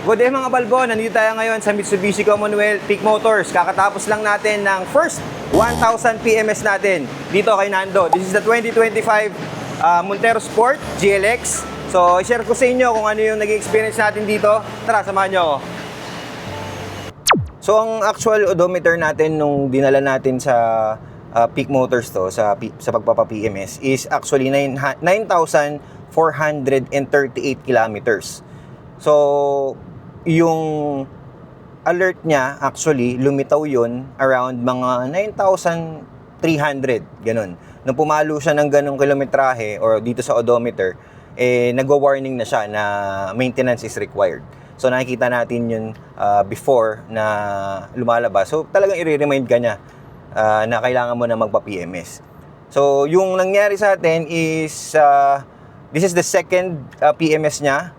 Good day mga balbo, nandito tayo ngayon sa Mitsubishi Commonwealth Peak Motors. Kakatapos lang natin ng first 1,000 PMS natin dito kay Nando. This is the 2025 Montero Sport GLX. So, i-share ko sa inyo kung ano yung naging experience natin dito. Tara, samahan nyo ako. So, ang actual odometer natin nung dinala natin sa Peak Motors to, sa pagpapa-PMS is actually 9,438 kilometers. So, yung alert niya, actually, lumitaw yun around mga 9,300, ganun. Nung pumalo siya ng ganung kilometrahe or dito sa odometer, nagwa-warning na siya na maintenance is required. So, nakikita natin yun before na lumalabas. So, talagang i-remind ka niya na kailangan mo na magpa-PMS. So, yung nangyari sa atin is, this is the second PMS niya.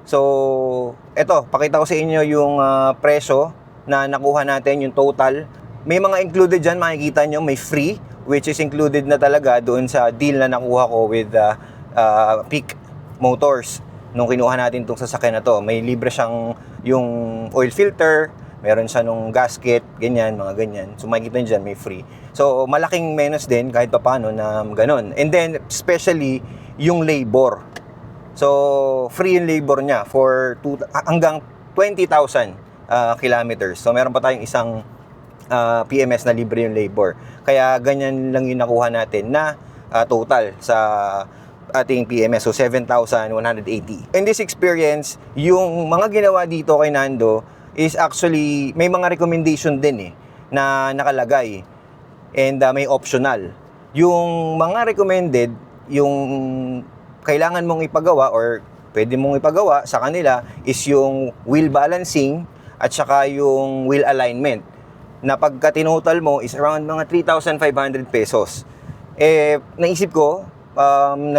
So, eto, pakita ko sa inyo yung presyo na nakuha natin, yung total. May mga included dyan, makikita nyo, may free, which is included na talaga doon sa deal na nakuha ko with Peak Motors. Nung kinuha natin itong sasakyan na to, may libre siyang yung oil filter, meron siya nung gasket, ganyan, mga ganyan. So, makikita nyo dyan, may free. So, malaking menos din, kahit paano na ganun. And then, especially, yung labor. So, free yung labor niya for hanggang 20,000 kilometers. So, meron pa tayong isang PMS na libre yung labor. Kaya, ganyan lang yung nakuha natin na total sa ating PMS. So, 7,180. In this experience, yung mga ginawa dito kay Nando is actually, may mga recommendation din na nakalagay. And may optional. Yung mga recommended, yung kailangan mong ipagawa or pwede mong ipagawa sa kanila is yung wheel balancing at saka yung wheel alignment na pagka tinotal mo is around mga 3,500 pesos. Naisip ko,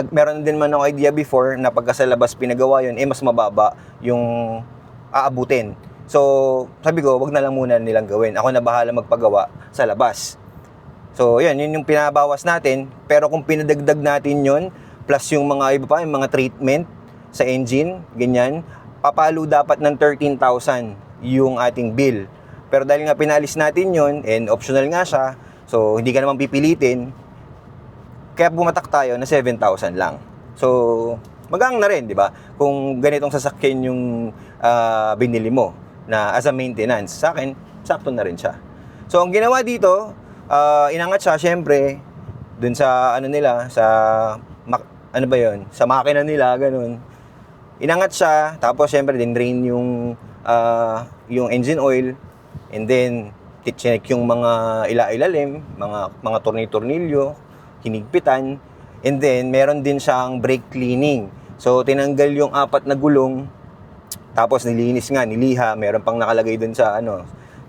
meron din man ako idea before na pagka sa labas pinagawa yun, mas mababa yung aabutin. So, sabi ko, wag na lang muna nilang gawin. Ako na bahala magpagawa sa labas. So, yun yung pinabawas natin. Pero kung pinadagdag natin yun, plus yung mga iba pa, yung mga treatment sa engine, ganyan, papalo dapat ng 13,000 yung ating bill. Pero dahil nga pinalis natin yun, and optional nga siya, so hindi ka naman pipilitin, kaya bumatak tayo na 7,000 lang. So, magang na rin, di ba? Kung ganitong sasakyan yung binili mo na as a maintenance, sa akin, sakto na rin siya. So, ang ginawa dito, inangat siya, syempre, dun sa ano nila, sa ano ba yun? Sa makina nila, ganun. Inangat siya, tapos syempre din-drain yung engine oil, and then check yung mga ilalim, mga tornilyo, hinigpitan, and then meron din siyang brake cleaning. So tinanggal yung 4 na gulong, tapos nilinis nga, niliha, meron pang nakalagay dun sa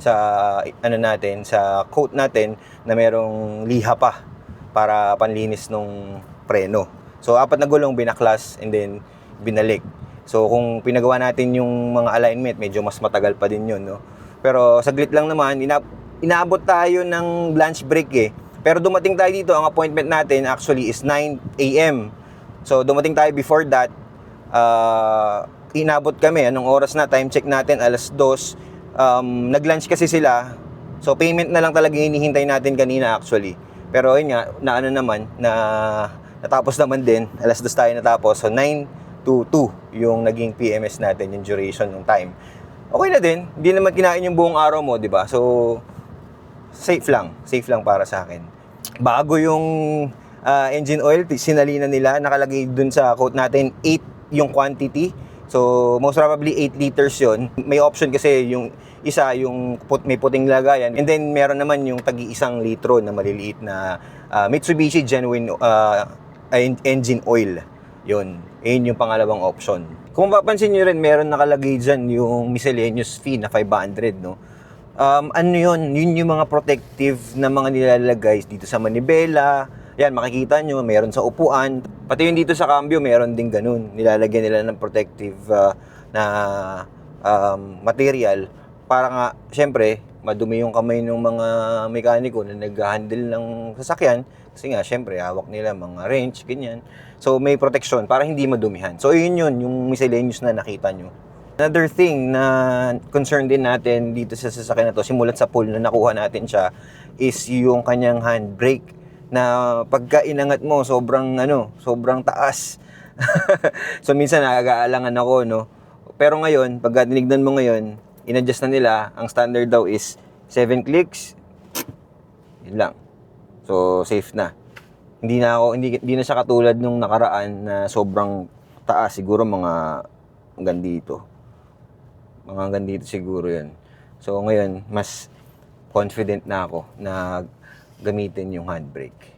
sa coat natin na merong liha pa para panlinis nung preno. So, 4 na gulong binaklas and then binalik. So, kung pinagawa natin yung mga alignment, medyo mas matagal pa din yun, no? Pero, saglit lang naman, inaabot tayo ng lunch break Pero dumating tayo dito, ang appointment natin actually is 9 a.m. So, dumating tayo before that. Inabot kami, anong oras na, time check natin, 2:00. Nag-lunch kasi sila. So, payment na lang talaga hinihintay natin kanina actually. Pero, yun nga, natapos naman din, 2:00 tayo natapos. So, 9 to 2 yung naging PMS natin, yung duration ng time. Okay na din, hindi naman kinain yung buong araw mo, di ba? So, safe lang para sa akin. Bago yung engine oil, sinalina nila, nakalagay dun sa quote natin, 8 yung quantity. So, most probably 8 liters yon. May option kasi yung isa, yung may puting lagayan. And then, meron naman yung tagi-1 litro na maliliit na Mitsubishi genuine engine oil. Yun yung pangalawang option. Kung mapapansin nyo rin, meron nakalagay dyan yung miscellaneous fee na 500, no? Ano yun? Yun yung mga protective na mga nilalagay dito sa manibela. Yan, makikita nyo, meron sa upuan. Pati yung dito sa cambio, meron din ganun. Nilalagyan nila ng protective na material para nga, syempre, madumi yung kamay ng mga mekaniko na nag-handle ng sasakyan. Kasi nga, syempre, hawak nila mga wrench, ganyan. So, may protection para hindi madumihan. So, yun yung miscellaneous na nakita nyo. Another thing na concern din natin dito sa sasakyan na to, simulat sa pool na nakuha natin siya, is yung kanyang handbrake na pagka inangat mo, sobrang taas. So minsan nakakaalangan ako, no? Pero ngayon, pagka tinignan mo ngayon, in-adjust na nila, ang standard daw is 7 clicks. Yun lang. So safe na. Hindi na siya katulad nung nakaraan na sobrang taas, siguro mga hanggang dito. Mga hanggang dito siguro yun. So ngayon, mas confident na ako na gamitin yung handbrake.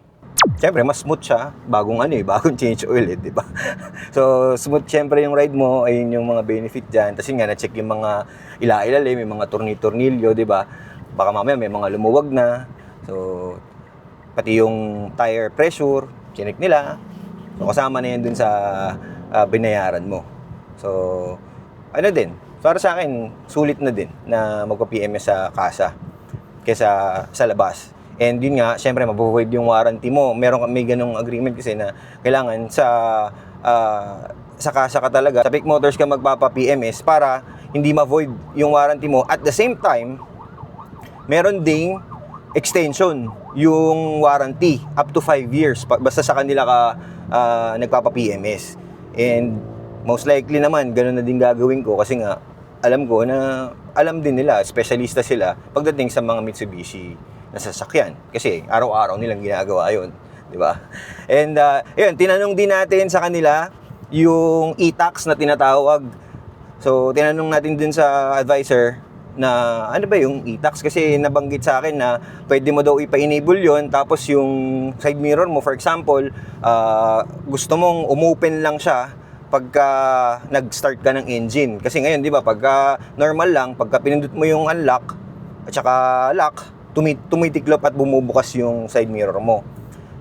Siyempre, mas smooth siya. Bagong change oil di ba? So, smooth siyempre yung ride mo, ayun yung mga benefit dyan. Tapos yun nga, na-check yung mga ila-ilalim, may mga tornilyo, di ba? Baka mamaya may mga lumuwag na. So, pati yung tire pressure, chinek nila. So, kasama na yan dun sa binayaran mo. So, para sa akin, sulit na din na magpa-PMS sa kasa kesa sa labas. And yun nga, syempre, mabuvoid yung warranty mo. May ganong agreement kasi na kailangan sa kasa ka talaga. Sa Peak Motors ka magpapa-PMS para hindi ma-void yung warranty mo. At the same time, meron ding extension yung warranty up to 5 years. Basta sa kanila ka nagpapa-PMS. And most likely naman, ganun na din gagawin ko kasi nga, alam din nila, specialista sila pagdating sa mga Mitsubishi na sasakyan. Kasi araw-araw nilang ginagawa yun, di ba? And yun, tinanong din natin sa kanila yung e-tax na tinatawag. So, tinanong natin din sa advisor na ano ba yung e-tax kasi nabanggit sa akin na pwede mo daw ipa-enable yun, tapos yung side mirror mo, for example, gusto mong umopen lang siya pagka nag-start ka ng engine. Kasi ngayon, di ba, pagka normal lang, pagka pinindot mo yung unlock at saka lock, tumitiklop at bumubukas yung side mirror mo.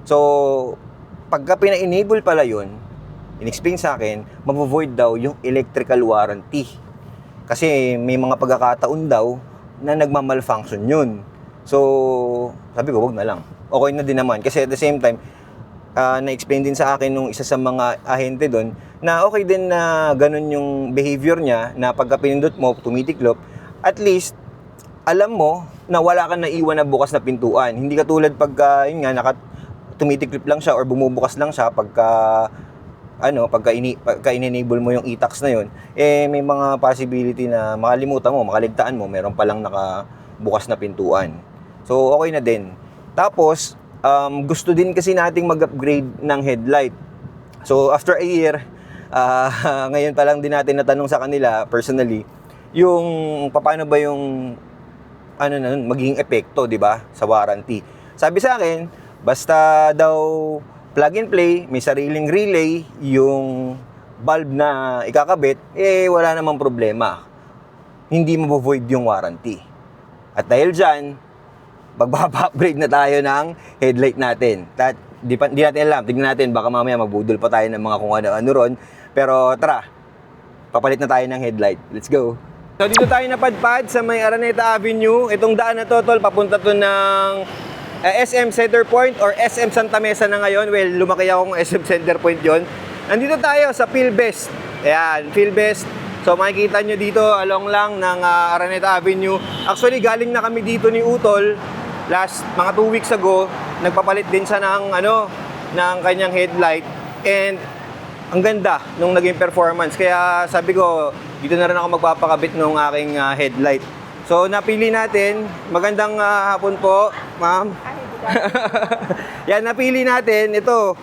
So, pagka pina-enable pala yun, in-explain sa akin, mabuvoid daw yung electrical warranty. Kasi may mga pagkakataon daw na nagmamalfunction yun. So, sabi ko, wag na lang. Okay na din naman. Kasi at the same time, na-explain din sa akin nung isa sa mga ahente doon na okay din na ganun yung behavior niya na pagka pinindot mo, tumitiklop, at least alam mo na wala kang naiwan na bukas na pintuan. Hindi katulad pagka yun nga tumitiklop lang siya or bumubukas lang siya pagka in-enable mo yung e-tax na yun, may mga possibility na makaligtaan mo, meron palang nakabukas na pintuan. So okay na din. Tapos gusto din kasi nating mag-upgrade ng headlight. So after a year, ngayon pa lang din natin natanong sa kanila personally, yung paano ba yung magiging epekto, di ba, sa warranty. Sabi sa akin, basta daw plug and play, may sariling relay, yung bulb na ikakabit, wala namang problema. Hindi mabuvoid yung warranty. At dahil dyan, magpapa-upgrade na tayo ng headlight natin. Di natin alam, tignan natin, baka mamaya magbudol pa tayo ng mga kung ano-ano ron. Pero tara, papalit na tayo ng headlight. Let's go! So dito tayo napadpad sa may Araneta Avenue. Itong daan na to, tol, papunta to ng SM Center Point or SM Santa Mesa na ngayon. Well, lumaki akong SM Center Point yon. Nandito tayo sa Philbest. Ayan, Philbest. So makikita nyo dito along lang ng Araneta Avenue. Actually, galing na kami dito ni Utol last mga 2 weeks ago. Nagpapalit din siya ng kanyang headlight. And ang ganda nung naging performance. Kaya sabi ko, dito na rin ako magpapakabit ng aking headlight. So napili natin, magandang hapon po, ma'am. Yan, napili natin, ito,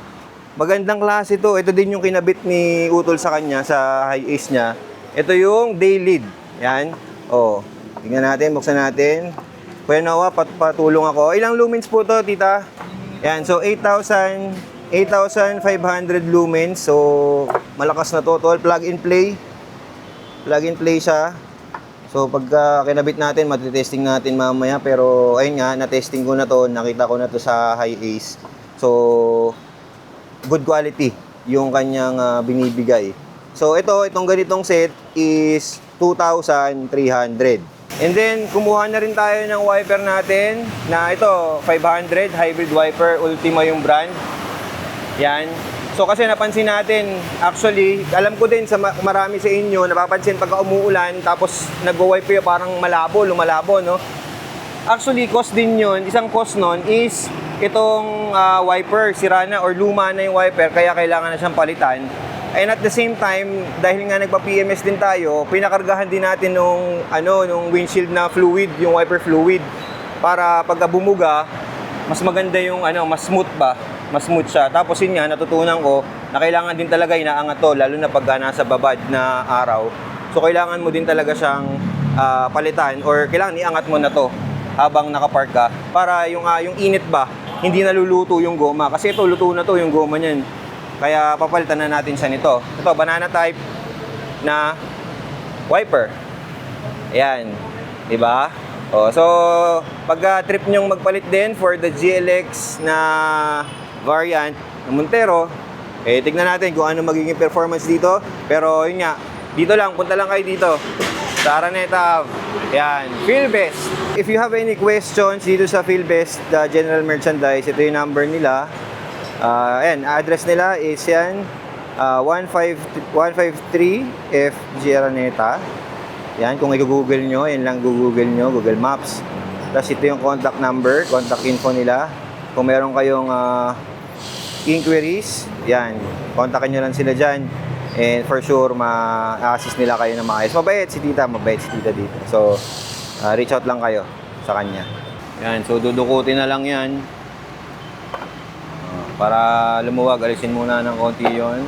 magandang klase ito. Ito din yung kinabit ni Utol sa kanya, sa high ace niya. Ito yung day lead. Yan, tingnan natin, buksan natin. Kuya Noah, patulong ako. Ilang lumens po to, tita? Yan, so 8,500 lumens. So malakas na to, tol. Plug and play siya. So pagka kinabit natin, matitesting natin mamaya. Pero ayun nga, na-testing ko na to, nakita ko na to sa high ace. So good quality yung kanyang binibigay. So itong ganitong set is 2,300. And then kumuha na rin tayo ng wiper natin na ito 500 hybrid wiper, Ultima yung brand. Yan. So kasi napansin natin, actually, alam ko din sa marami sa inyo, napapansin pagka umuulan, tapos nagwo-wipe kayo parang malabo, lumalabo, no? Actually, cost din yun. Isang cost nun is itong wiper, sira na or luma na yung wiper, kaya kailangan na siyang palitan. And at the same time, dahil nga nagpa-PMS din tayo, pinakargahan din natin nung windshield na fluid, yung wiper fluid, para pagka bumuga, mas maganda yung mas smooth ba? Mas smooth siya. Tapos yun nga, natutunan ko na kailangan din talaga inaangat to, lalo na pagka nasa babad na araw. So kailangan mo din talaga siyang palitan or kailangan iangat mo na to habang nakapark ka para yung init ba, hindi naluluto yung goma. Kasi ito, luto na to yung goma niyan. Kaya papalitan na natin siya nito. Ito, banana type na wiper. Ayan. Diba? So, pag trip nyong magpalit din for the GLX na variant ng Montero, tignan natin kung ano magiging performance dito. Pero yun nga, dito lang, punta lang kayo dito sa Araneta. Yan, Philbest. If you have any questions dito sa Philbest, the general merchandise, ito yung number nila. Ayan, address nila is yan, 153 FG Araneta. Yan, kung i-google nyo, yan lang google nyo, Google Maps. Tapos ito yung contact number, contact info nila. Kung meron kayong inquiries, yan, kontakin nyo lang sila dyan. And for sure, ma-assist nila kayo na maayos. Mabait si tita dito. So, reach out lang kayo sa kanya. Yan, so dudukutin na lang yan. Para lumuwag, alisin muna ng konti yon.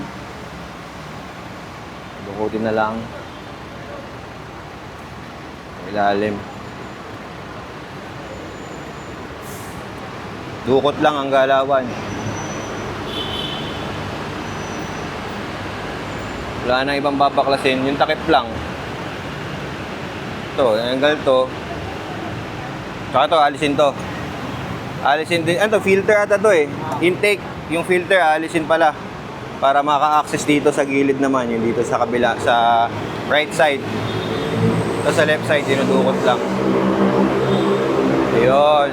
Dukutin na lang. Ilalim. Dukot lang ang galawan. Wala na ibang babaklasin, yung takip lang. Ito, angle to. Saka to, alisin to. Alisin din, filter ata to eh. Intake, yung filter alisin pala. Para maka-access dito sa gilid naman, yung dito sa kabila, sa right side. Ito sa left side, dinudukot lang. Ayun.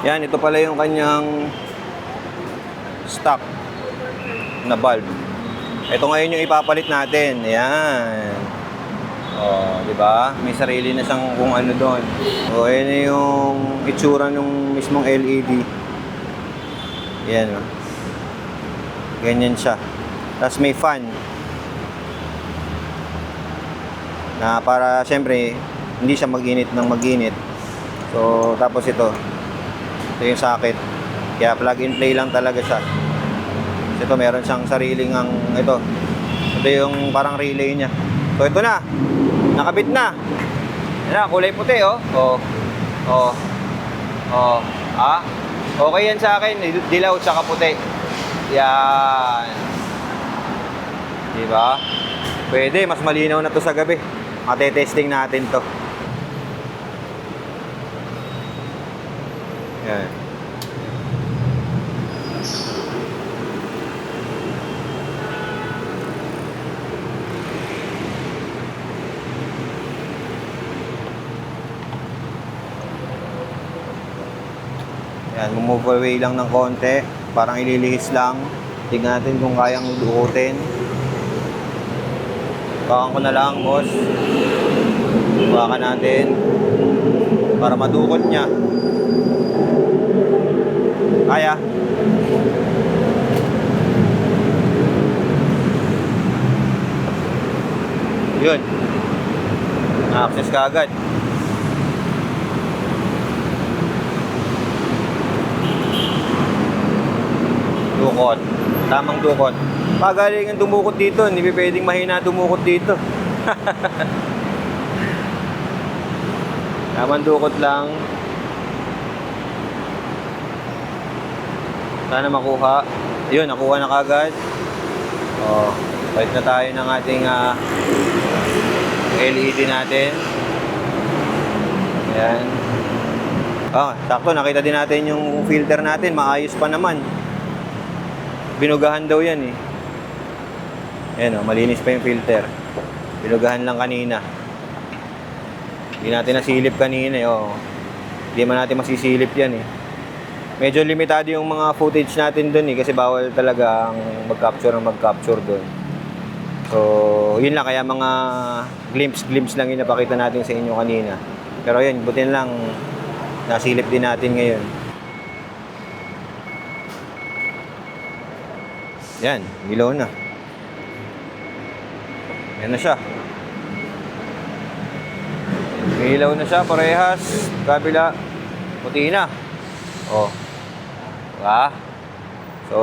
Yan, ito pala yung kanyang stock na bulb. Ito ngayon yung ipapalit natin. Ayan. Di ba? May sarili na siyang kung ano doon. Ayan na yung itsura ng mismong LED. Ayan. Ganyan siya. Tapos may fan. Na para syempre hindi siya mag-init ng mag-init. So, tapos ito. Ito yung socket. Kaya plug and play lang talaga siya. Ito meron siyang sariling ito yung parang relay niya. So ito na, nakabit na. Yan na, kulay puti okay yan sa akin, dilaw tsaka puti. Yan, diba? Pwede, mas malinaw na to sa gabi. Mate-testing natin to. Yan. Yan, move away lang ng konti. Parang ililihis lang. Tingnan natin kung kayang dukutin. Bakan ko na lang, boss. Bakan natin. Para madukot niya. Kaya. Yun. Na-access ka agad. Dukot. Tamang dukot. Pagalingan dumukot dito, hindi pwedeng mahina dumukot dito. Tamang dukot lang. Sana makuha. Yun, nakuha na kagad. Balik na tayo ng ating LED natin. Ayan. Sakto, nakita din natin yung filter natin. Maayos pa naman. Binugahan daw yan eh. Ayan malinis pa yung filter. Binugahan lang kanina. Hindi natin nasilip kanina eh. Hindi man natin masisilip yan eh. medyo limitado yung mga footage natin dun kasi bawal talaga ang mag-capture dun. So, yun lang, kaya mga glimpse lang yung napakita natin sa inyo kanina. Pero yun, buti lang nasilip din natin ngayon. Yan, ilaw na. Yan na siya. May ilaw na siya, parehas. Kabila, puti na. Oh. Diba? So,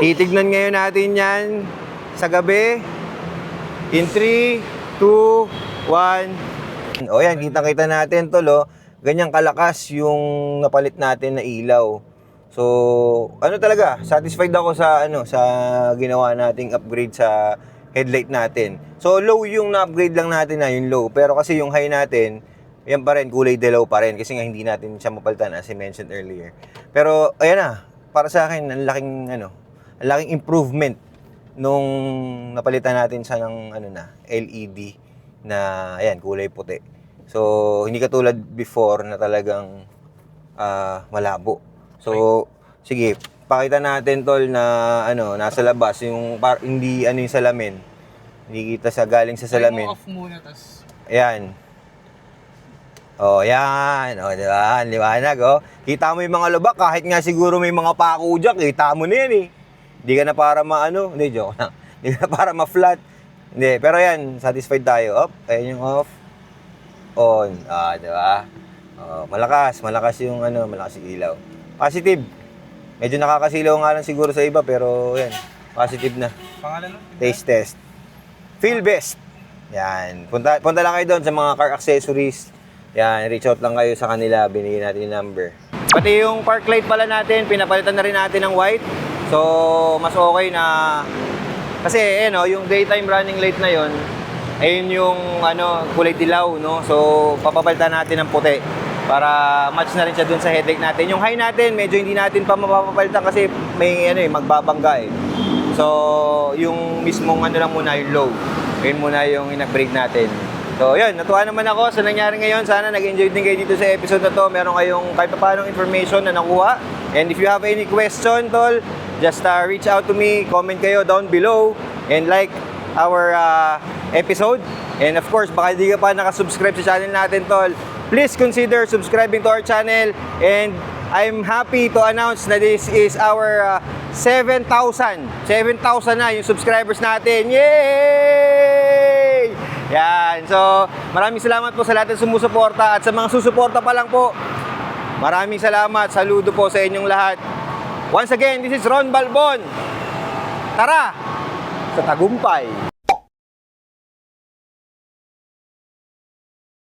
titignan ngayon natin yan sa gabi. In 3, 2, 1. O yan, kita-kita natin tol, oh. Ganyang kalakas yung napalit natin na ilaw. So, ano talaga, satisfied ako sa sa ginawa nating upgrade sa headlight natin. So, low yung na-upgrade lang natin na yung low. Pero kasi yung high natin, yan pa rin, kulay dilaw pa rin. Kasi nga hindi natin siya mapalitan as I mentioned earlier. Pero, ayan na, para sa akin, ang laking improvement nung napalitan natin siya ng LED na, ayan, kulay puti. So, hindi katulad before na talagang malabo. So, sige, pakita natin tol na nasa labas yung hindi yung salamin. Hindi kita sa galing sa salamin. Off muna tas. Ayan. Oh, yan. Oh, di ba? Liwanag, oh. Kita mo yung mga lubak kahit nga siguro may mga pako diyan, kita mo na yan eh. Hindi ka na para hindi joke lang. Hindi ka na para ma-flat. Hindi, pero yan, satisfied tayo. Up, ayan yung off. On. Ah, di ba? Oh, malakas yung malakas yung ilaw. Positive. Medyo nakakasilaw nga lang siguro sa iba pero yan, positive na. Pangalan nun? Taste test. Feel best. Yan. Punta lang kayo doon sa mga car accessories. Yan, reach out lang kayo sa kanila, binigyan natin yung number. Pati yung park light pala natin, pinapalitan na rin natin ng white. So, mas okay na kasi yung daytime running light na yon, ayun yung kulay dilaw, no. So, papapalitan natin ng puti para match na rin siya dun sa headlight natin. Yung high natin, medyo hindi natin pa mapapalitan kasi may magbabangga eh. So, yung mismong lang muna, yung low. Yun muna yung in-upgrade natin. So, yun, natuwa naman ako sa nangyari ngayon. Sana nag-enjoy din kayo dito sa episode na to. Meron kayong kahit pa paano information na nakuha. And if you have any question, tol, just reach out to me, comment kayo down below, and like our episode. And of course, baka hindi ka pa nakasubscribe sa channel natin, tol, please consider subscribing to our channel. And I'm happy to announce na this is our 7,000 na yung subscribers natin. Yay! Yan. So, maraming salamat po sa lahat ng sumusuporta at sa mga susuporta pa lang po. Maraming salamat. Saludo po sa inyong lahat. Once again, this is Ron Balbon. Tara sa tagumpay!